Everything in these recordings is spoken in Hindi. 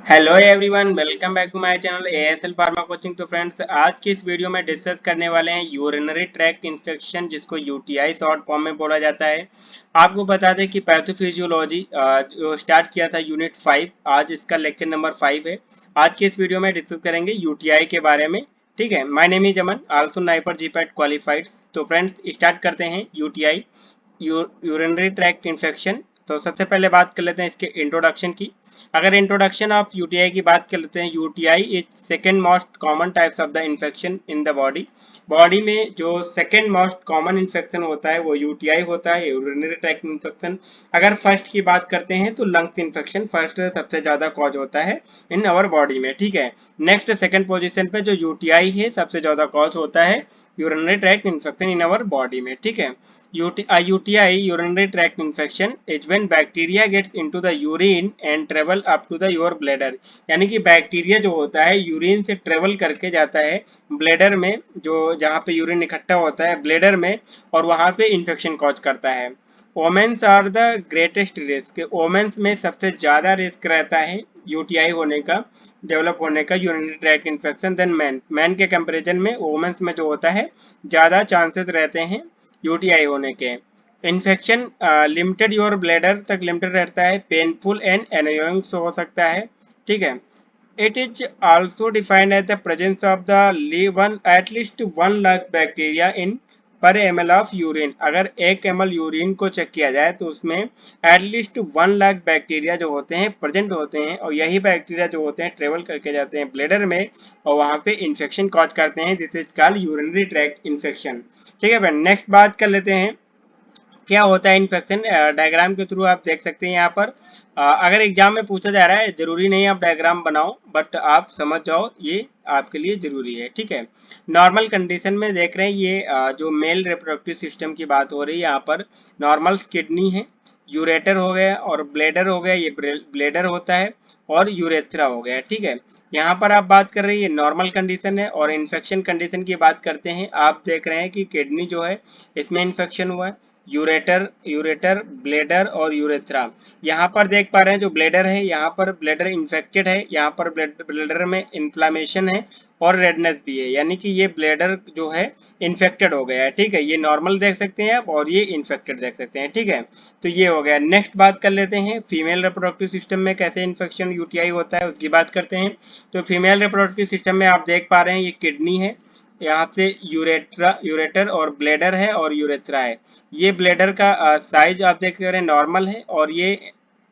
Hello everyone, welcome back to my channel ASL pharma coaching. तो फ्रेंड्स, आज की इस वीडियो में डिस्कस करने वाले हैं यूरिनरी ट्रैक्ट इन्फेक्शन, जिसको यूटीआई शॉर्ट फॉर्म में बोला जाता है। आपको बता दें कि पैथोफिजियोलॉजी जो स्टार्ट किया था यूनिट 5, आज इसका लेक्चर नंबर 5 है। आज की इस वीडियो में डिस्कस करेंगे यूटीआई के बारे में। ठीक है, my name is Aman, also NIPER GPAT qualified. तो फ्रेंड्स, स्टार्ट करते हैं यूटीआई, यूरिनरी ट्रैक्ट इन्फेक्शन। तो सबसे पहले बात कर लेते हैं इसके इंट्रोडक्शन की। अगर इंट्रोडक्शन ऑफ यूटीआई की बात कर लेते हैं, UTI is second most common types of the infection in the body. Body में जो सेकेंड मोस्ट कॉमन इन्फेक्शन होता है वो यूटीआई होता है, यूरिनरी ट्रैक्ट इन्फेक्शन। अगर फर्स्ट की बात करते हैं तो लंग्स इन्फेक्शन फर्स्ट सबसे ज्यादा कॉज होता है इन अवर बॉडी में। ठीक है, नेक्स्ट सेकेंड पोजिशन पे जो यूटीआई है सबसे ज्यादा कॉज होता है urinary tract infection in our body में। ठीक है, UTI, urinary tract infection, is when bacteria gets into the urine and travel up to the your bladder। यानी कि बैक्टीरिया जो होता है यूरिन से ट्रेवल करके जाता है ब्लेडर में, जो जहाँ पे यूरिन इकट्ठा होता है ब्लेडर में, और वहाँ पे इन्फेक्शन कॉज करता है। Women's are the greatest risk. Women's में सबसे ज़्यादा रिस्क रहता है यूटीआई होने का, डेवलप होने का urinary tract infection then man. Man के कंपेरिजन में वोमेन्स में जो होता है ज़्यादा चांसेस रहते हैं यूटीआई होने के। इन्फेक्शन लिमिटेड योर ब्लैडर तक लिमिटेड रहता है, पेनफुल एंड एनोइंग हो सकता है। ठीक है, it is also defined as the presence of the one at least 1 lakh bacteria in per ml of urine. अगर 1 ml यूरिन को चेक किया जाए तो उसमें एटलीस्ट 1 लाख बैक्टीरिया जो होते हैं प्रेजेंट होते हैं, और यही बैक्टीरिया जो होते हैं ट्रेवल करके जाते हैं ब्लेडर में और वहाँ पे इन्फेक्शन कॉज करते हैं। This is called urinary tract infection. ठीक है फ्रेंड, नेक्स्ट बात कर लेते हैं क्या होता है इन्फेक्शन। डायग्राम के थ्रू आप देख सकते हैं यहाँ पर। अगर एग्जाम में पूछा जा रहा है, जरूरी नहीं आप डायग्राम बनाओ, बट आप समझ जाओ ये आपके लिए जरूरी है। ठीक है, नॉर्मल कंडीशन में देख रहे हैं ये जो मेल रिप्रोडक्टिव सिस्टम की बात हो रही है यहाँ पर। नॉर्मल किडनी है, यूरेटर हो गया और ब्लेडर हो गया, ये ब्लेडर होता है, और यूरेथ्रा हो गया। ठीक है, यहाँ पर आप बात कर रही है नॉर्मल कंडीशन है, और इन्फेक्शन कंडीशन की बात करते हैं। आप देख रहे हैं कि किडनी जो है इसमें इन्फेक्शन हुआ है, यूरेटर ब्लेडर और यूरेथ्रा। यहाँ पर देख पा रहे हैं जो ब्लेडर है, यहाँ पर ब्लेडर इन्फेक्टेड है, यहाँ पर ब्लेडर में इन्फ्लामेशन है और रेडनेस भी है, यानी कि ये ब्लेडर जो है इन्फेक्टेड हो गया है। ठीक है, ये नॉर्मल देख सकते हैं आप और ये इन्फेक्टेड देख सकते हैं। ठीक है, तो ये हो गया। नेक्स्ट बात कर लेते हैं फीमेल रिप्रोडक्टिव सिस्टम में कैसे इन्फेक्शन यूटीआई होता है, उसकी बात करते हैं। तो फीमेल रिप्रोडक्टिव सिस्टम में आप देख पा रहे हैं ये किडनी है, यहाँ से यूरेटर और ब्लेडर है और यूरेथ्रा है। ये ब्लेडर का साइज आप देख रहे हैं नॉर्मल है, और ये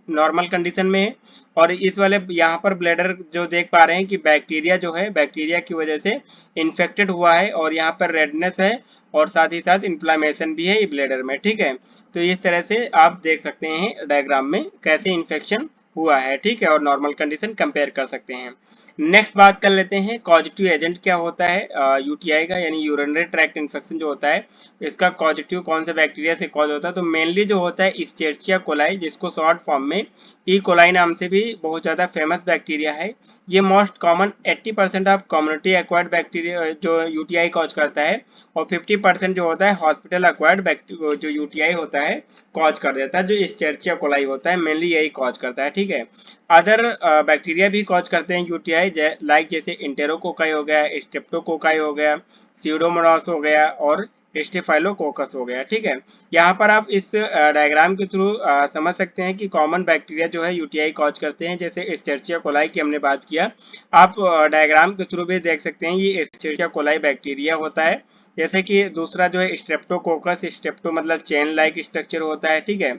नॉर्मल कंडीशन में है। और इस वाले यहाँ पर ब्लेडर जो देख पा रहे हैं कि बैक्टीरिया जो है, बैक्टीरिया की वजह से इन्फेक्टेड हुआ है, और यहाँ पर रेडनेस है और साथ ही साथ इन्फ्लामेशन भी है ये ब्लेडर में। ठीक है, तो इस तरह से आप देख सकते हैं डायग्राम में कैसे इन्फेक्शन हुआ है। ठीक है, और नॉर्मल कंडीशन कंपेयर कर सकते हैं। नेक्स्ट बात कर लेते हैं कॉजेटिव एजेंट क्या होता है यूटीआई का, यानी यूरिनरी ट्रैक्ट इन्फेक्शन जो होता है इसका कॉजेटिव कौन सा बैक्टीरिया से कॉज होता है। तो मेनली जो होता है इस्चेरिचिया कोलाई, जिसको शॉर्ट फॉर्म में ई कोलाई नाम से भी बहुत ज़्यादा फेमस बैक्टीरिया है। ये most common 80% of community acquired bacteria जो यूटीआई कॉज करता है, और 50% जो होता है हॉस्पिटल एक्वायर्ड जो यूटीआई होता है कॉज कर देता है, जो इस्चेरिचिया कोलाई होता है मेनली यही कॉज करता है। ठीक है, अदर बैक्टीरिया भी कॉज करते हैं यूटीआई, लाइक जैसे इंटेरोकोकाई हो गया, स्ट्रेप्टोकोकाई हो गया, स्यूडोमोनास हो गया और स्टेफाइलोकोकस हो गया। ठीक है, यहाँ पर आप इस डायग्राम के थ्रू समझ सकते हैं कि कॉमन बैक्टीरिया जो है यूटीआई कॉज करते हैं। जैसे एस्चेरिचिया कोलाई की हमने बात किया, आप डायग्राम के थ्रू भी देख सकते हैं ये एस्चेरिचिया कोलाई बैक्टीरिया होता है। जैसे कि दूसरा जो है स्ट्रेप्टोकोकस, स्ट्रेप्टो मतलब चेन लाइक स्ट्रक्चर होता है। ठीक है,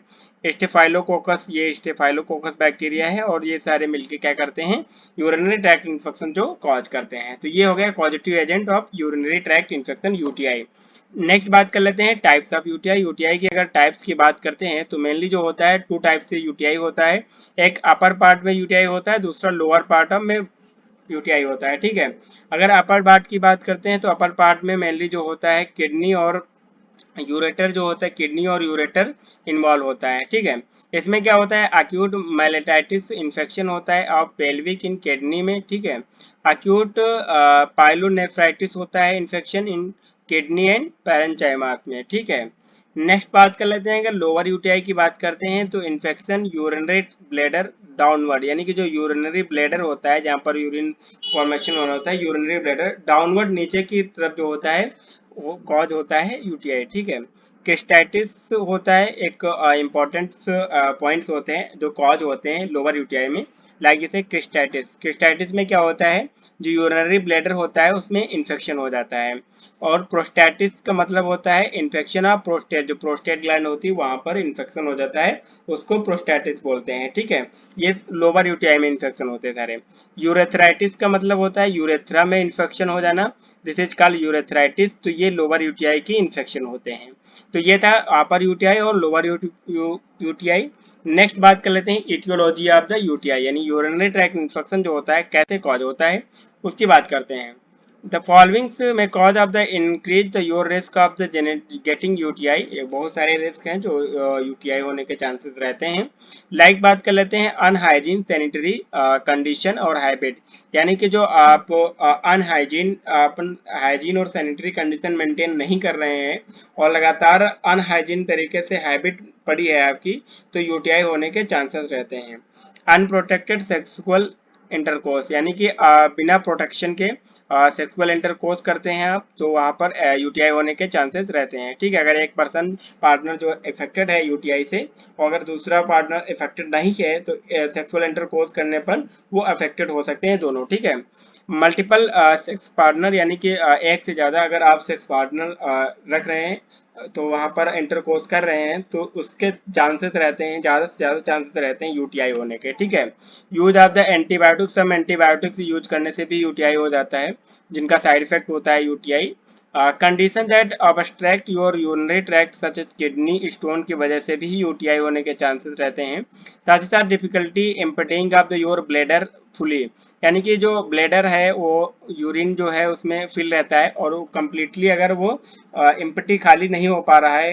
स्टेफाइलोकोकस, ये स्टेफाइलोकोकस बैक्टीरिया है, और ये सारे मिलके क्या करते हैं यूरिनरी ट्रैक्ट इन्फेक्शन जो कॉज करते हैं। तो ये हो गया causative agent of urinary tract infection UTI. Next बात कर लेते हैं टाइप्स ऑफ यूटीआई। यूटीआई की अगर टाइप्स की बात करते हैं तो मेनली जो होता है 2 टाइप से यूटीआई होता है। एक अपर पार्ट में यूटीआई होता है, दूसरा लोअर पार्ट में यूटीआई होता है। ठीक है, अगर अपर पार्ट की बात करते हैं तो अपर पार्ट में मेनली जो होता है किडनी और यूरेटर जो होता है, किडनी और यूरेटर इन्वॉल्व होता है। ठीक है, इसमें क्या होता है एक्यूट माइलेटाइटिस इन्फेक्शन होता है ऑफ पेल्विक इन किडनी में। ठीक है, एक्यूट पाइलोनेफ्राइटिस होता है इन्फेक्शन इन किडनी एंड पैरेंचाइमास में। ठीक है, नेक्स्ट बात कर लेते हैं, अगर लोअर यूटीआई की बात करते हैं तो इन्फेक्शन यूरिनरी ब्लैडर डाउनवर्ड, यानी कि जो यूरिनरी ब्लैडर होता है जहाँ पर यूरिन फॉर्मेशन होना होता है, यूरिनरी ब्लैडर डाउनवर्ड नीचे की तरफ जो होता है वो कॉज होता है यूटीआई, ठीक है। क्रिस्टाइटिस होता है, एक इम्पॉर्टेंट पॉइंट्स होते हैं जो कॉज होते हैं लोअर यूटीआई में, लाइक जैसे क्रिस्टाइटिस। क्रिस्टाइटिस में क्या होता है, जो यूरिनरी ब्लैडर होता है उसमें इन्फेक्शन हो जाता है। और प्रोस्टेटिस का मतलब होता है इन्फेक्शन ऑफ प्रोस्टेट, जो प्रोस्टेट ग्लैंड होती है वहां पर इन्फेक्शन हो जाता है, उसको प्रोस्टेटिस बोलते हैं, ठीक है। ये लोअर यूटीआई में इन्फेक्शन होते हैं सारे। यूरेथ्राइटिस का मतलब होता है यूरेथ्रा में इन्फेक्शन हो जाना, दिस इज कॉल्ड यूरेथ्राइटिस, तो ये लोअर यूटीआई की इन्फेक्शन होते हैं। तो ये था अपर यूटीआई और लोअर यूटीआई। नेक्स्ट बात कर लेते हैं इटियोलॉजी ऑफ द यूटीआई, यानी यूरिनरी ट्रैक्ट इन्फेक्शन जो होता है कैसे कॉज होता है उसकी बात करते हैं। The following may cause of the increase the your risk of the getting UTI, ये बहुत सारे रिस्क हैं जो UTI होने के चांसेस रहते हैं। लाइक बात कर लेते हैं अनहाइजीन सैनिटरी कंडीशन और हैबिट, यानी कि जो आप अनहाइजीन अपन हाइजीन और सैनिटरी कंडीशन मेंटेन नहीं कर रहे हैं और लगातार अनहाइजीन तरीके से हैबिट पड़ी है आपकी, तो यूटीआई होने के चांसेस रहते हैं। अनप्रोटेक्टेड सेक्सुअल इंटरकोर्स, यानी कि बिना प्रोटेक्शन के सेक्सुअल इंटरकोर्स करते हैं आप, तो वहाँ पर यूटीआई होने के चांसेस रहते हैं, ठीक है। अगर एक पर्सन पार्टनर जो इफेक्टेड है यूटीआई से और अगर दूसरा पार्टनर इफेक्टेड नहीं है तो सेक्सुअल इंटरकोर्स करने पर वो अफेक्टेड हो सकते हैं दोनों, ठीक है। मल्टीपल सेक्स पार्टनर, यानी कि एक से ज़्यादा अगर आप सेक्स पार्टनर रख रहे हैं तो वहाँ पर इंटरकोर्स कर रहे हैं तो उसके चांसेस रहते हैं, ज़्यादा से ज़्यादा चांसेस रहते हैं यूटीआई होने के, ठीक है। Use of the antibiotics, some antibiotics use करने से भी यूटीआई हो जाता है जिनका साइड इफेक्ट होता है UTI. Condition that obstruct your urinary tract such as kidney stone की वजह से भी यूटीआई होने के चांसेस रहते हैं। साथ ही साथ difficulty emptying of the your bladder fully, यानी कि जो ब्लेडर है वो यूरिन जो है उसमें फिल रहता है और वो कम्प्लीटली अगर वो इम्पटी खाली नहीं हो पा रहा है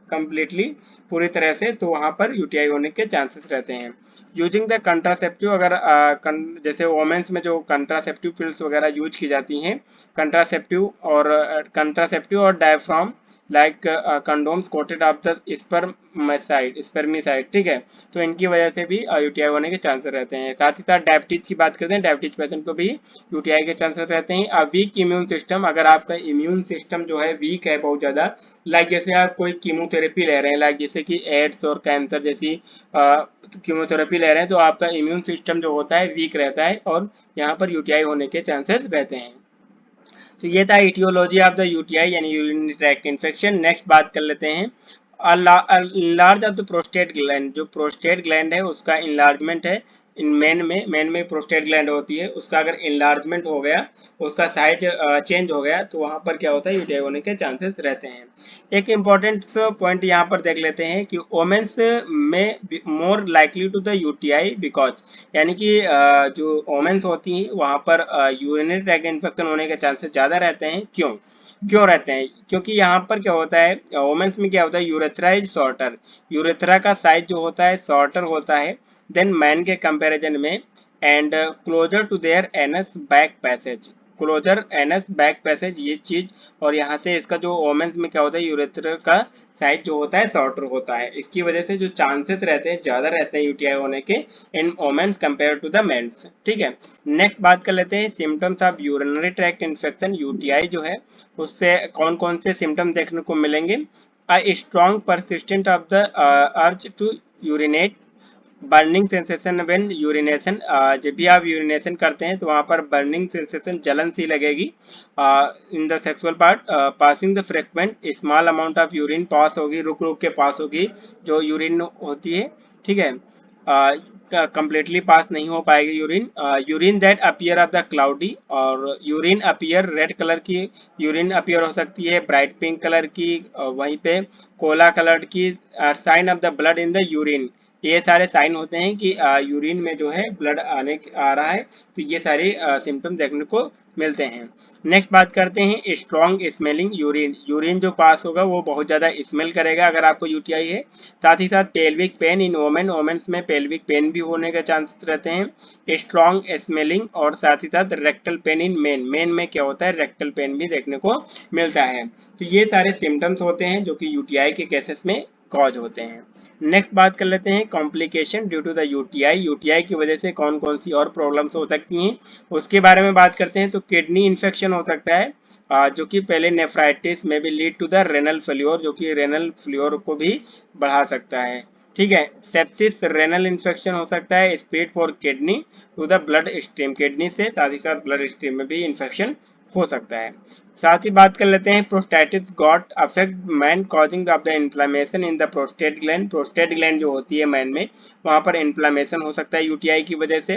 कंप्लीटली पूरी तरह से, तो वहां पर यूटीआई होने के चांसेस रहते हैं। यूजिंग द कंट्रासेप्टिव, अगर जैसे वोमेन्स में जो कंट्रासेप्टिव पिल्स वगैरह यूज की जाती हैं, कंट्रासेप्टिव और diaphragm like condoms coated of the spermicide, ठीक है। तो इनकी वजह से भी यूटीआई होने के चांसेस रहते हैं। साथ ही साथ डायबिटीज की बात करते हैं, डायबिटीज पेशेंट को भी यूटीआई के चांसेस रहते हैं। वीक इम्यून सिस्टम, अगर आपका इम्यून सिस्टम जो है वीक है बहुत ज़्यादा, लाइक जैसे आप कोई कीमोथेरेपी ले रहे हैं, लाइक जैसे कि एड्स और कैंसर जैसी कीमोथेरेपी ले रहे हैं, तो आपका इम्यून सिस्टम जो होता है वीक रहता है और यहाँ पर यूटीआई होने के चांसेस रहते हैं। तो ये था इटियोलॉजी ऑफ द यूटीआई यानी यूरिनरी ट्रैक्ट इन्फेक्शन। नेक्स्ट बात कर लेते हैं enlarge of the prostate gland, जो प्रोस्टेट ग्लैंड है उसका इनलार्जमेंट है। इन मेन में प्रोस्टेट ग्लैंड होती है, उसका अगर इनलार्जमेंट हो गया, उसका साइज चेंज हो गया, तो वहाँ पर क्या होता है यूटीआई होने के चांसेस रहते हैं। एक इम्पॉर्टेंट पॉइंट यहाँ पर देख लेते हैं कि वोमेन्स में more likely to the UTI because, यानी कि जो वोमेन्स होती हैं वहाँ पर यूरिनरी ट्रैक्ट इन्फेक्शन होने के चांसेस ज़्यादा रहते हैं। क्यों रहते हैं, क्योंकि यहाँ पर क्या होता है वोमेन्स में क्या होता है, यूरेथ्रा इज शॉर्टर, यूरेथ्रा का साइज जो होता है शॉर्टर होता है देन मैन के कंपैरिजन में, and closer to their anus back passage, closer anus back passage ये चीज, और यहाँ से इसका जो वोमेन्स में क्या होता है यूरेथ्रा का साइज जो होता है शॉर्टर होता है, इसकी वजह से जो चांसेस रहते हैं ज्यादा रहते हैं यूटीआई होने के in women's compare to the men's, ठीक है। नेक्स्ट बात कर लेते हैं symptoms of urinary tract infection, UTI जो है उससे कौन कौन से सिम्टम देखने को मिलेंगे। A strong persistent of the urge to urinate, burning sensation when urination, जब भी आप यूरिनेशन करते हैं तो वहाँ पर बर्निंग सेंसेशन जलन सी लगेगी in the sexual part, passing the frequent small amount of urine pass होगी, रुक रुक के पास होगी जो यूरिन होती है, ठीक है। कंप्लीटली पास नहीं हो पाएगी urine. Urine that appear of the cloudy, और यूरिन अपीयर रेड कलर की यूरिन अपीयर हो सकती है, ब्राइट पिंक कलर की, वहीं पे कोला कलर की, sign of the blood in the urine, ये सारे साइन होते हैं कि यूरिन में जो है ब्लड आ रहा है, तो ये सारे सिम्टम देखने को मिलते हैं। नेक्स्ट बात करते हैं स्ट्रॉन्ग स्मेलिंग यूरिन। यूरिन जो पास होगा वो बहुत ज़्यादा स्मेल करेगा अगर आपको यूटीआई है। साथ ही साथ pelvic pain in women, women's में पेल्विक पेन भी होने के चांसेस रहते हैं। स्ट्रॉन्ग स्मेलिंग और साथ ही साथ rectal pain in main, main में क्या होता है रेक्टल पेन भी देखने को मिलता है। तो ये सारे सिम्टम्स होते हैं जो कि यूटीआई के केसेस में कॉज होते हैं। नेक्स्ट बात कर लेते हैं complication due to the UTI. UTI की वजह से कौन कौन सी और प्रॉब्लम्स हो सकती हैं उसके बारे में बात करते हैं। तो किडनी इन्फेक्शन हो सकता है, जो कि पहले नेफ्राइटिस में भी lead to the renal failure, जो कि रेनल फेल्योर को भी बढ़ा सकता है। ठीक है, सेप्सिस रेनल इन्फेक्शन हो सकता है। Speed for kidney to the blood stream, kidney से साथ ही साथ ब्लड स्ट्रीम में भी इन्फेक्शन हो सकता है। साथ ही बात कर लेते हैं prostatitis got affect man causing of the inflammation in the prostate gland. Prostate gland जो होती है मैन में, वहां पर इन्फ्लेमेशन हो सकता है यूटीआई की वजह से।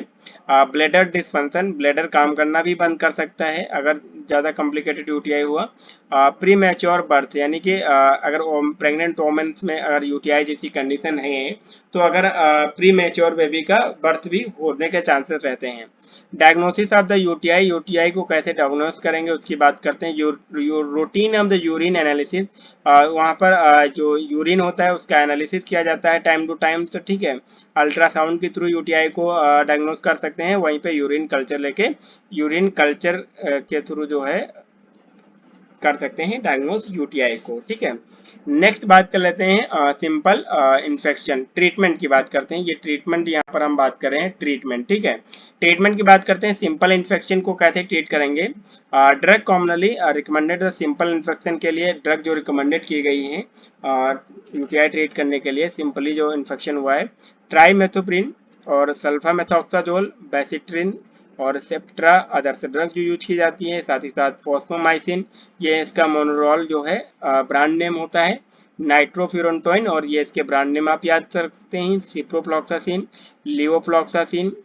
ब्लैडर डिसफंक्शन, ब्लैडर काम करना भी बंद कर सकता है अगर ज़्यादा कॉम्प्लिकेटेड यूटीआई हुआ। प्री मैच्योर बर्थ, यानी कि अगर प्रेग्नेंट वोमेन्स में अगर यूटीआई जैसी कंडीशन है तो अगर प्री मैच्योर बेबी का बर्थ भी होने के चांसेस रहते हैं। Diagnosis of the UTI, UTI को कैसे डायग्नोस करेंगे उसकी बात करते हैं। Routine of the urine analysis, वहाँ पर जो यूरिन होता है उसका एनालिसिस किया जाता है टाइम टू टाइम। तो ठीक है, अल्ट्रासाउंड के थ्रू यूटीआई को डायग्नोस कर सकते हैं, वहीं पे यूरिन कल्चर लेके यूरिन कल्चर के थ्रू जो है कर सकते हैं डायग्नोस यूटीआई को। ठीक है, नेक्स्ट बात कर लेते हैं सिंपल इन्फेक्शन ट्रीटमेंट की बात करते हैं। ये ट्रीटमेंट यहाँ पर हम बात कर रहे हैं ट्रीटमेंट। ठीक है, ट्रीटमेंट की बात करते हैं। सिंपल इन्फेक्शन को कैसे ट्रीट करेंगे। Drug commonly recommended simple infection के लिए ड्रग जो रिकमेंडेड की गई है यूटीआई ट्रीट करने के लिए सिंपली जो इन्फेक्शन हुआ है, ट्राइमेथोप्रिन और सल्फामेथोक्साजोल, बेसिट्रिन और सेप्ट्रा अदर्स ड्रग जो यूज की जाती है। साथ ही साथ फॉस्फोमाइसिन, ये इसका मोनोरॉल जो है ब्रांड नेम होता है। नाइट्रोफ्यूरनटोइन, और ये इसके ब्रांड नेम आप याद कर सकते हैं, सिप्रोफ्लॉक्सासिन, लिवोफ्लॉक्सासिन,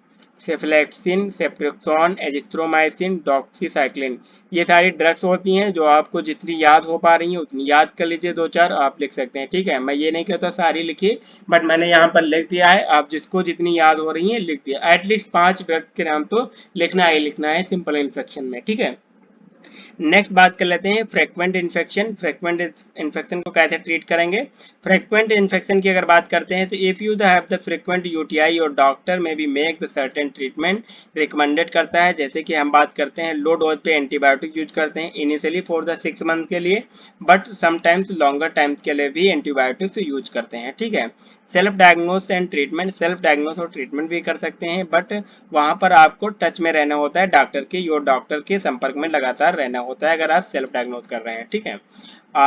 सेफ्लेक्सिन, सेप्ट्रिक्सोन, एजिथ्रोमाइसिन, डॉक्सीसाइक्लिन। ये सारी ड्रग्स होती हैं जो आपको जितनी याद हो पा रही हैं उतनी याद कर लीजिए, दो चार आप लिख सकते हैं। ठीक है, मैं ये नहीं कहता सारी लिखिए, बट मैंने यहाँ पर लिख दिया है, आप जिसको जितनी याद हो रही है लिख दिया। एटलीस्ट 5 ड्रग के नाम तो लिखना ही लिखना है सिंपल इन्फेक्शन में। ठीक है, नेक्स्ट बात कर लेते हैं फ्रीक्वेंट इन्फेक्शन। फ्रीक्वेंट इन्फेक्शन को कैसे ट्रीट करेंगे। फ्रीक्वेंट इन्फेक्शन की अगर बात करते हैं तो if you have the frequent UTI और doctor may be make the certain treatment recommended करता है। जैसे कि हम बात करते हैं लो डोज पे एंटीबायोटिक यूज करते हैं इनिशियली फॉर द 6 मंथ के लिए, बट समटाइम्स लॉन्गर टाइम्स के लिए भी एंटीबायोटिक्स यूज करते हैं। ठीक है, self diagnose and treatment, self diagnose और ट्रीटमेंट भी कर सकते हैं, बट वहां पर आपको टच में रहना होता है डॉक्टर के, योर डॉक्टर के संपर्क में लगातार रहना होता है अगर आप सेल्फ डायग्नोस कर रहे हैं। ठीक है,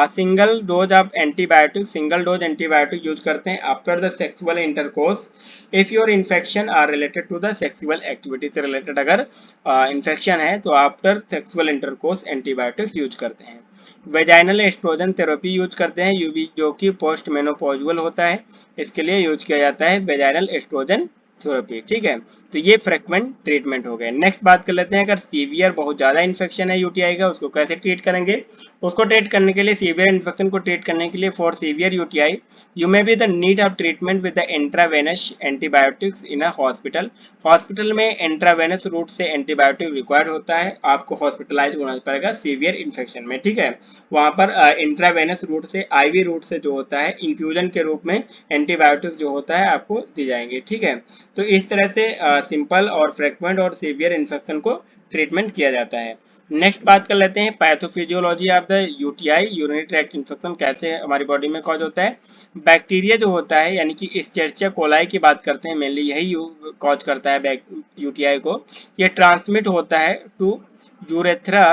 single dose of antibiotic, single dose antibiotic use करते हैं after the sexual intercourse if your infection are related to the sexual activity से रिलेटेड अगर इन्फेक्शन है तो after sexual intercourse antibiotics use करते हैं। वेजाइनल एस्ट्रोजन थेरेपी यूज करते हैं यूवी, जो कि पोस्ट मेनोपॉजुअल होता है, इसके लिए यूज किया जाता है वेजाइनल एस्ट्रोजन थेरेपी। ठीक है, तो ये फ्रीक्वेंट ट्रीटमेंट हो गए। नेक्स्ट बात कर लेते हैं अगर सीवियर बहुत ज्यादा इन्फेक्शन है यूटीआई का उसको कैसे ट्रीट करेंगे। उसको ट्रीट करने के लिए, सीवियर इन्फेक्शन को ट्रीट करने के लिए for severe UTI you may be the need of treatment with the intravenous antibiotics in a hospital. Hospital में इंट्रावेनस रूट से एंटीबायोटिक रिक्वायर्ड होता है, आपको हॉस्पिटलाइज होना पड़ेगा सीवियर इन्फेक्शन में। ठीक है, वहां पर इंट्रावेनस रूट से, आईवी रूट से जो होता है इंफ्यूजन के रूप में एंटीबायोटिक्स जो होता है आपको दी जाएंगे। ठीक है, तो इस तरह से सिंपल और फ्रीक्वेंट और सीवियर इन्फेक्शन को ट्रीटमेंट किया जाता है। नेक्स्ट बात कर लेते हैं pathophysiology of the UTI, urinary tract infection कैसे हमारी बॉडी में कॉज होता है। बैक्टीरिया जो होता है यानी कि इस्चेरिचिया कोलाई की बात करते हैं, मेनली यही कॉज करता है यूटीआई को। ये ट्रांसमिट होता है to urethra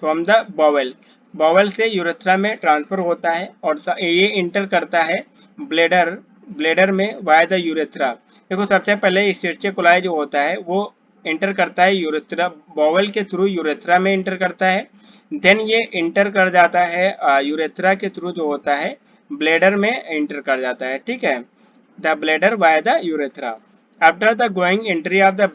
from the bowel, bowel से यूरेथ्रा में ट्रांसफर होता है और ये इंटर करता है ब्लेडर, ब्लेडर में वाया द यूरेथ्रा। देखो सबसे पहले इस्चेरिचिया कोलाई जो होता है वो इंटर करता है यूरेथ्रा, बॉवेल के थ्रू यूरेथ्रा में इंटर करता है, देन ये इंटर कर जाता है यूरेथ्रा के थ्रू जो होता है ब्लेडर में इंटर कर जाता है। ठीक है, the bladder by the urethra. After the going entry of the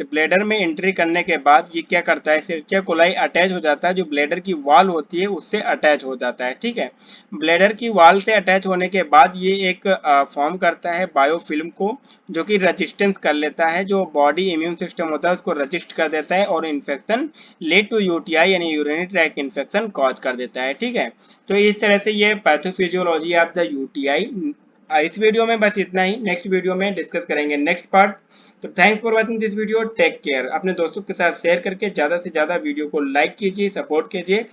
bladder में एंट्री करने के बाद ये क्या करता है, सिरचा कोलाई अटैच हो जाता है, जो ब्लेडर की वॉल होती है उससे अटैच हो जाता है। ठीक है, ब्लेडर की वॉल से अटैच होने के बाद ये एक फॉर्म करता है बायोफिल्म को, जो कि रजिस्टेंस कर लेता है, जो बॉडी इम्यून सिस्टम होता है उसको रजिस्ट कर देता है और इन्फेक्शन लेड टू यूटीआई यानी यूरिनरी ट्रैक्ट इन्फेक्शन कॉज कर देता है। ठीक है, तो इस तरह से ये पैथोफिजियोलॉजी ऑफ द यूटीआई। इस वीडियो में बस इतना ही, नेक्स्ट वीडियो में डिस्कस करेंगे नेक्स्ट पार्ट। तो thanks for watching this video, take care. अपने दोस्तों के साथ शेयर करके ज़्यादा से ज़्यादा वीडियो को लाइक कीजिए, सपोर्ट कीजिए।